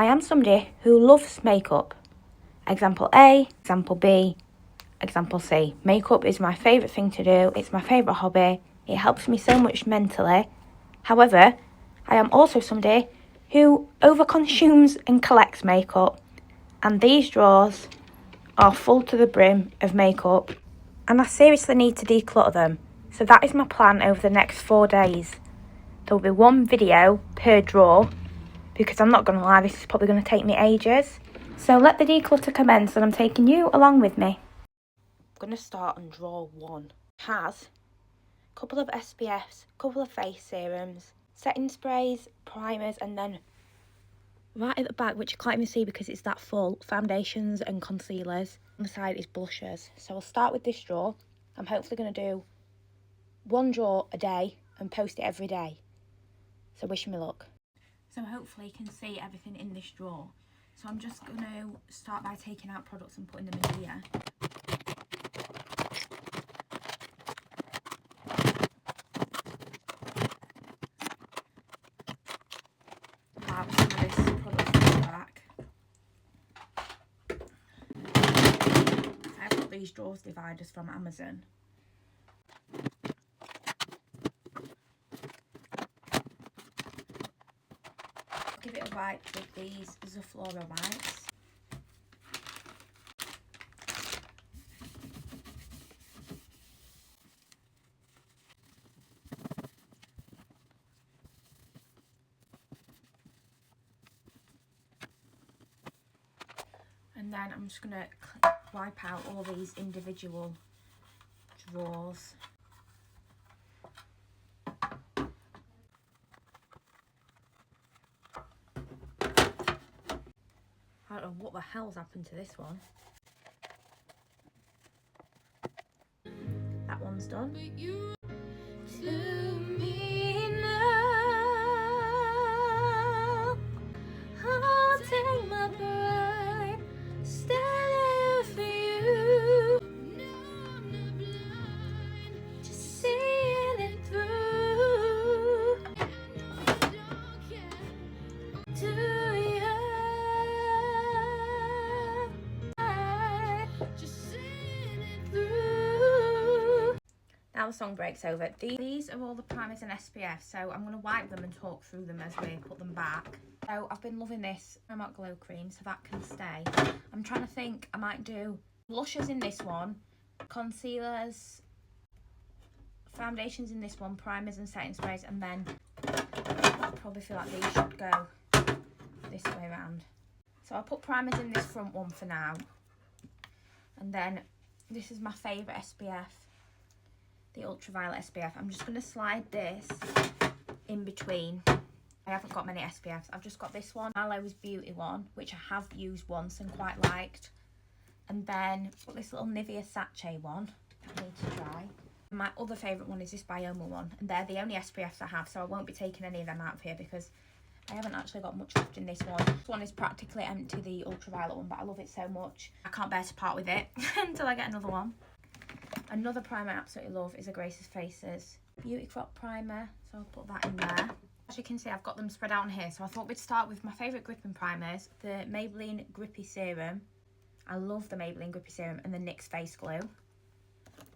I am somebody who loves makeup. Example A, example B, example C. Makeup is my favourite thing to do. It's my favourite hobby. It helps me so much mentally. However, I am also somebody who overconsumes and collects makeup. And these drawers are full to the brim of makeup. And I seriously need to declutter them. So that is my plan over the next 4 days. There will be one video per drawer, because I'm not going to lie, this is probably going to take me ages. So let the declutter commence, and I'm taking you along with me. I'm going to start on drawer 1. It has a couple of SPFs, a couple of face serums, setting sprays, primers, and then right at the back, which you can't even see because it's that full, foundations and concealers. On the side is blushes. So I'll start with this drawer. I'm hopefully going to do one drawer a day and post it every day. So wish me luck. So hopefully you can see everything in this drawer. So I'm just going to start by taking out products and putting them in here. Out some of this product in the back. I've got these drawers dividers from Amazon. Give it a wipe with these Zaflora wipes. And then I'm just going to wipe out all these individual drawers. I don't know what the hell's happened to this one. That one's done. Now the song breaks over. These are all the primers and SPF, so I'm going to wipe them and talk through them as we put them back. So I've been loving this Primark Glow Cream, so that can stay. I'm trying to think, I might do blushes in this one, concealers, foundations in this one, primers and setting sprays, and then I probably feel like these should go this way around. So I'll put primers in this front one for now. And then this is my favourite SPF. The ultraviolet SPF. I'm just going to slide this in between. I haven't got many SPFs. I've just got this one, Aloe's Beauty one, which I have used once and quite liked. And then got this little Nivea Sachet one I need to try. My other favourite one is this Bioma one, and they're the only SPFs I have, so I won't be taking any of them out of here because I haven't actually got much left in this one. This one is practically empty, the ultraviolet one, but I love it so much. I can't bear to part with it until I get another one. Another primer I absolutely love is a Grace's Faces Beauty Crop Primer, so I'll put that in there. As you can see, I've got them spread out on here, so I thought we'd start with my favourite gripping primers, the Maybelline Grippy Serum. I love the Maybelline Grippy Serum, and the NYX Face Glue.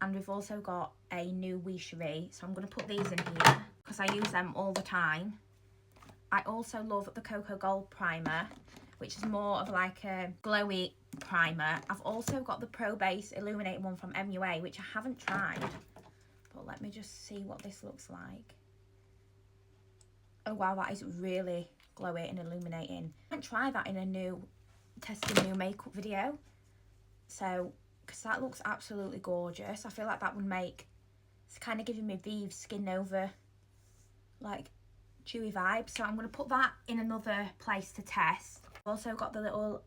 And we've also got a new Wee Cherie, so I'm going to put these in here because I use them all the time. I also love the Cocoa Gold Primer, which is more of like a glowy primer. I've also got the Pro Base Illuminating one from MUA, which I haven't tried. But let me just see what this looks like. Oh wow, that is really glowy and illuminating. I might try that in a new testing new makeup video. So, because that looks absolutely gorgeous. I feel like that would make, it's kind of giving me Vive Skin Over, like, dewy vibe. So I'm going to put that in another place to test. I've also got the little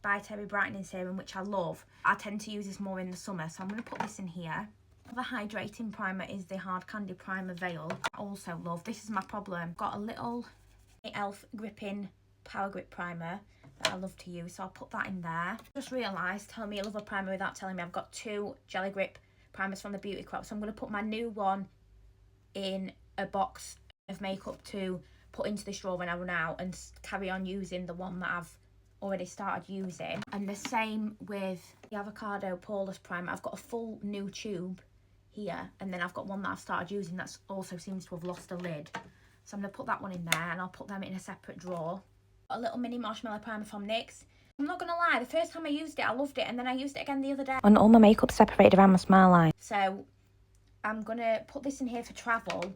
By Terry Brightening Serum, which I love. I tend to use this more in the summer, so I'm going to put this in here. The hydrating primer is the Hard Candy Primer Veil. I also love. This is my problem. Got a little e.l.f. Gripping Power Grip Primer that I love to use, so I'll put that in there. Just realised, tell me you love a primer without telling me, I've got 2 Jelly Grip primers from the Beauty Crop, so I'm going to put my new one in a box of makeup to put into this drawer when I run out and carry on using the one that I've already started using. And the same with the avocado poreless primer. I've got a full new tube here, and then I've got one that I've started using that's also seems to have lost a lid. So I'm going to put that one in there, and I'll put them in a separate drawer. Got a little mini marshmallow primer from NYX. I'm not going to lie, the first time I used it, I loved it, and then I used it again the other day. And all my makeup separated around my smile line. So I'm going to put this in here for travel,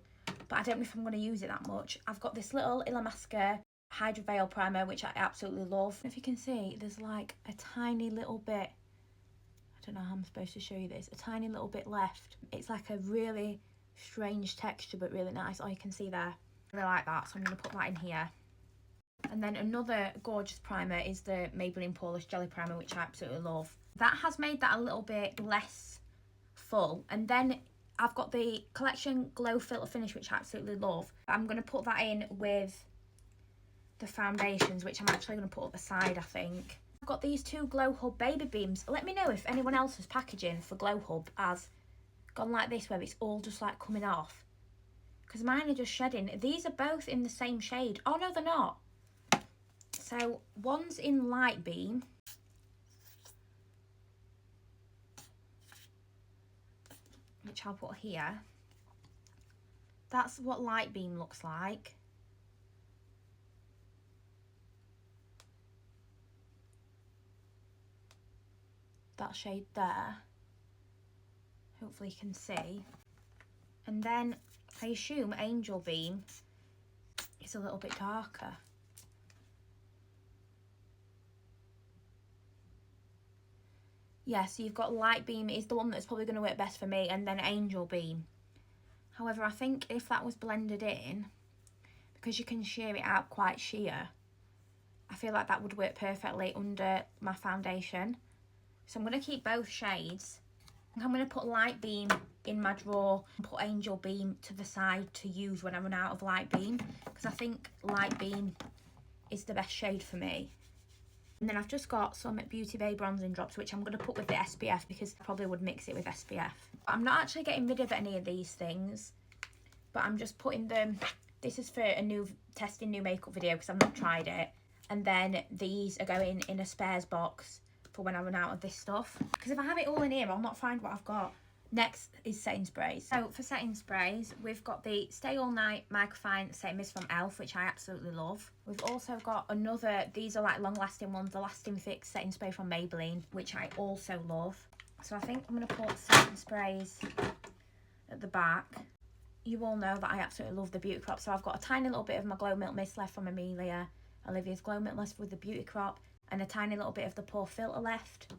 but I don't know if I'm going to use it that much. I've got this little Illamasqua Hydra Veil primer, which I absolutely love. If you can see, there's like a tiny little bit, I don't know how I'm supposed to show you this, a tiny little bit left. It's like a really strange texture, but really nice. Oh, you can see there. I really like that, so I'm going to put that in here. And then another gorgeous primer is the Maybelline Poreless Jelly Primer, which I absolutely love. That has made that a little bit less full. And then I've got the Collection Glow Filter Finish, which I absolutely love. I'm going to put that in with the foundations, which I'm actually going to put up the side, I think. I've got these two Glow Hub Baby Beams. Let me know if anyone else's packaging for Glow Hub has gone like this, where it's all just like coming off. Because mine are just shedding. These are both in the same shade. Oh no, they're not. So one's in Light Beam. Which I'll put here. That's what Light Beam looks like. That shade there. Hopefully you can see. And then I assume Angel Beam is a little bit darker. Yeah, so you've got Light Beam is the one that's probably going to work best for me, and then Angel Beam. However, I think if that was blended in, because you can sheer it out quite sheer, I feel like that would work perfectly under my foundation. So I'm going to keep both shades. I'm going to put Light Beam in my drawer and put Angel Beam to the side to use when I run out of Light Beam, because I think Light Beam is the best shade for me. And then I've just got some Beauty Bay bronzing drops, which I'm going to put with the SPF, because I probably would mix it with SPF. I'm not actually getting rid of any of these things, but I'm just putting them. This is for a new testing new makeup video, because I've not tried it. And then these are going in a spares box for when I run out of this stuff. Because if I have it all in here, I'll not find what I've got. Next is setting sprays. So for setting sprays, we've got the Stay All Night Microfine Setting Mist from e.l.f., which I absolutely love. We've also got another, these are like long lasting ones, the Lasting Fix Setting Spray from Maybelline, which I also love. So I think I'm going to put setting sprays at the back. You all know that I absolutely love the Beauty Crop, so I've got a tiny little bit of my Glow Milk Mist left from Olivia's Glow Milk Mist with the Beauty Crop, and a tiny little bit of the Pore Filter left.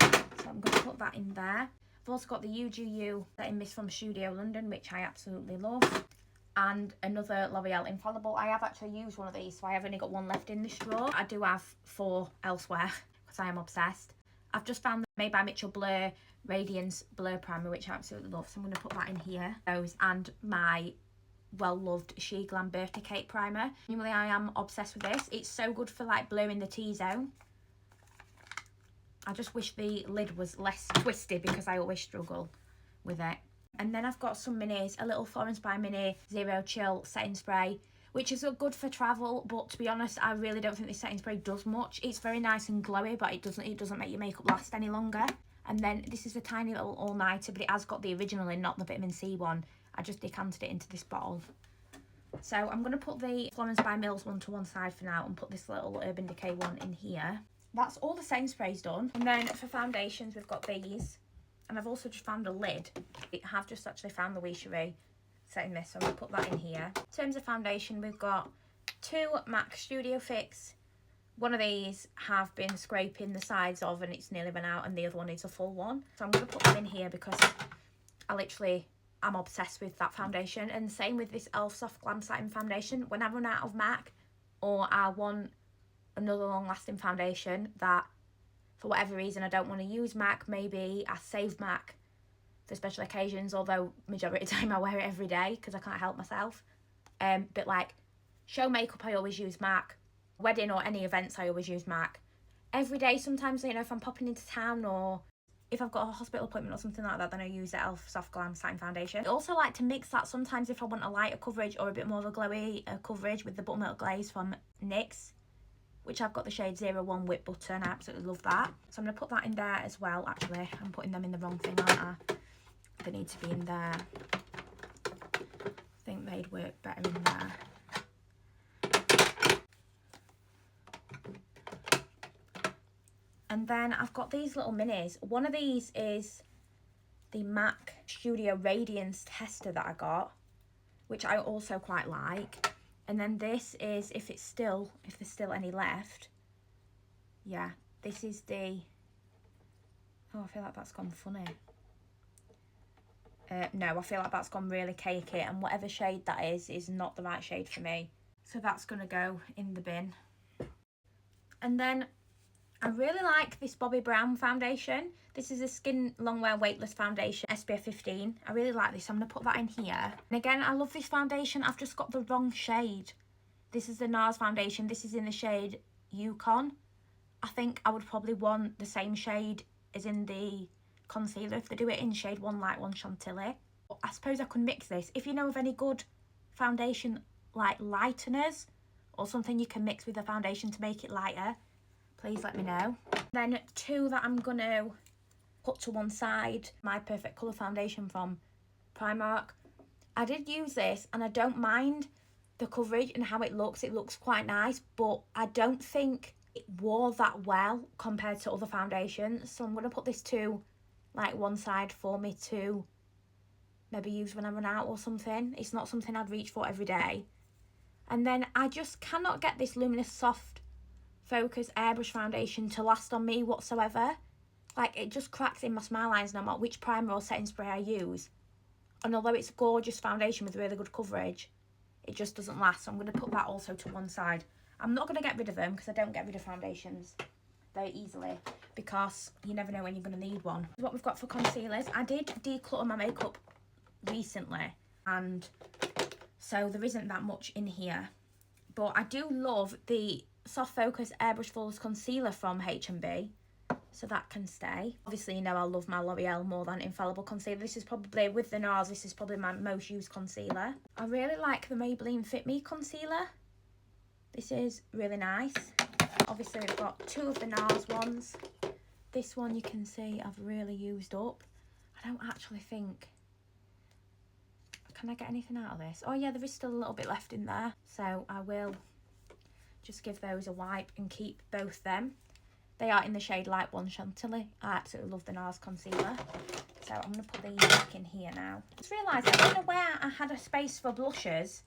So I'm going to put that in there. I've also got the UGU Setting Mist from Studio London, which I absolutely love. And another L'Oreal Infallible. I have actually used one of these, so I have only got one left in this drawer. I do have 4 elsewhere, because I am obsessed. I've just found the Made by Mitchell Blur Radiance Blur Primer, which I absolutely love, so I'm going to put that in here. Those and my well-loved She Glam Birthday Cake Primer. Normally I am obsessed with this. It's so good for like blurring the T-zone. I just wish the lid was less twisted, because I always struggle with it. And then I've got some minis, a little Florence by Mini Zero Chill setting spray, which is good for travel, but to be honest, I really don't think this setting spray does much. It's very nice and glowy, but it doesn't make your makeup last any longer. And then this is a tiny little all-nighter, but it has got the original in, not the vitamin C one. I just decanted it into this bottle. So I'm going to put the Florence by Mills one to one side for now and put this little Urban Decay one in here. That's all the setting sprays done. And then for foundations, we've got these. And I've also just found a lid. I have just actually found the Wishery setting mist, so I'm going to put that in here. In terms of foundation, we've got 2 MAC Studio Fix. One of these have been scraping the sides of and it's nearly run out, and the other one is a full one. So I'm going to put them in here because I'm obsessed with that foundation. And same with this e.l.f. Soft Glam Satin Foundation. When I run out of MAC, or I want another long lasting foundation that for whatever reason I don't want to use MAC, maybe I save MAC for special occasions, although majority of the time I wear it every day because I can't help myself. But like show makeup, I always use MAC. Wedding or any events, I always use MAC. Every day sometimes, you know, if I'm popping into town or if I've got a hospital appointment or something like that, then I use the e.l.f. Soft Glam Satin Foundation. I also like to mix that sometimes if I want a lighter coverage or a bit more of a glowy coverage with the Buttermilk Glaze from NYX, which I've got the shade 01 Whipped Butter, and I absolutely love that. So I'm going to put that in there as well. Actually, I'm putting them in the wrong thing, aren't I? They need to be in there. I think they'd work better in there. And then I've got these little minis. One of these is the MAC Studio Radiance Tester that I got, which I also quite like. And then this is, if there's still any left. Yeah, this is the, oh, I feel like that's gone funny. No, I feel like that's gone really cakey, and whatever shade that is not the right shade for me. So that's going to go in the bin. And then I really like this Bobbi Brown foundation. This is a Skin Longwear Weightless Foundation, SPF 15. I really like this. I'm going to put that in here. And again, I love this foundation. I've just got the wrong shade. This is the NARS foundation. This is in the shade Yukon. I think I would probably want the same shade as in the concealer if they do it in shade 1 Light 1 Chantilly. I suppose I could mix this. If you know of any good foundation like lighteners or something you can mix with the foundation to make it lighter, please let me know. Then two that I'm going to put to one side, My Perfect Colour foundation from Primark. I did use this and I don't mind the coverage and how it looks. It looks quite nice, but I don't think it wore that well compared to other foundations. So I'm going to put this to like one side for me to maybe use when I run out or something. It's not something I'd reach for every day. And then I just cannot get this Luminous Soft Focus Airbrush foundation to last on me whatsoever. Like, it just cracks in my smile lines no matter which primer or setting spray I use. And although it's a gorgeous foundation with really good coverage, it just doesn't last. So I'm going to put that also to one side. I'm not going to get rid of them because I don't get rid of foundations very easily, because you never know when you're going to need one. What we've got for concealers. I did declutter my makeup recently, and so there isn't that much in here. But I do love the Soft Focus Airbrush Flawless Concealer from H&B, so that can stay. Obviously, you know I love my L'Oreal More Than Infallible Concealer. This is probably, with the NARS, this is probably my most used concealer. I really like the Maybelline Fit Me Concealer. This is really nice. Obviously, we've got two of the NARS ones. This one you can see I've really used up. I don't actually think... Can I get anything out of this? Oh yeah, there is still a little bit left in there. So I will just give those a wipe and keep both them. They are in the shade Light 1 Chantilly. I absolutely love the NARS concealer. So I'm going to put these back in here now. I just realised I don't know where I had a space for blushes,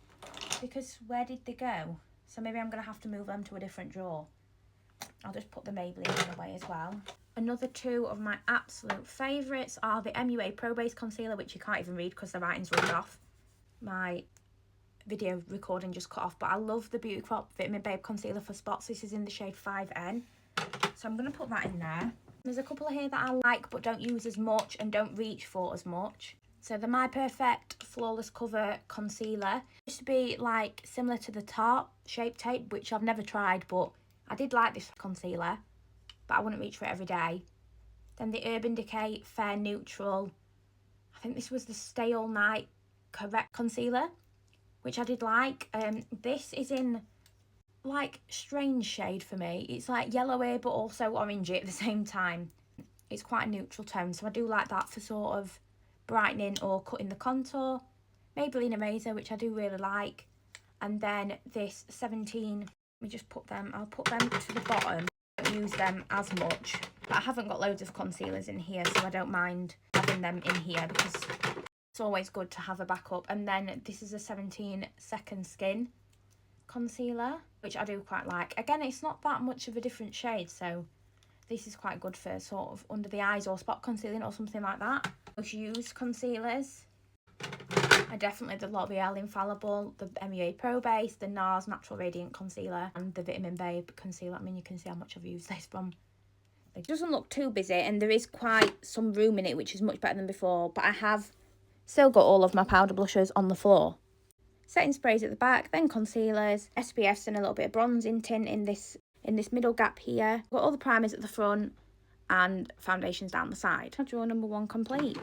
because where did they go? So maybe I'm going to have to move them to a different drawer. I'll just put the Maybelline away as well. Another two of my absolute favourites are the MUA Pro Base Concealer, which you can't even read because the writing's rubbed off. My video recording just cut off, but I love the Beauty Crop Vitamin Babe Concealer for spots. This is in the shade 5N. So I'm going to put that in there. There's a couple here that I like but don't use as much and don't reach for as much. So the My Perfect Flawless Cover Concealer used to be like similar to the Tarte Shape Tape, which I've never tried, but I did like this concealer, but I wouldn't reach for it every day. Then the Urban Decay Fair Neutral. I think this was the Stay All Night Correct Concealer, which I did like. This is in like strange shade for me. It's like yellowy but also orangey at the same time. It's quite a neutral tone, so I do like that for sort of brightening or cutting the contour. Maybelline Eraser, which I do really like. And then this 17, let me just put them, I'll put them to the bottom. I don't use them as much, but I haven't got loads of concealers in here, so I don't mind having them in here because it's always good to have a backup. And then this is a 17 Second Skin concealer, which I do quite like. Again, it's not that much of a different shade, so this is quite good for sort of under the eyes or spot concealing or something like that. Most used concealers are definitely the L'Oreal Infallible, the MUA Pro Base, the NARS Natural Radiant Concealer, and the Vitamin Babe Concealer. I mean, you can see how much I've used this from. It doesn't look too busy, and there is quite some room in it, which is much better than before, but I have still got all of my powder blushes on the floor. Setting sprays at the back, then concealers, SPFs and a little bit of bronzing tint in this middle gap here. Got all the primers at the front and foundations down the side. Drawer number 1 complete.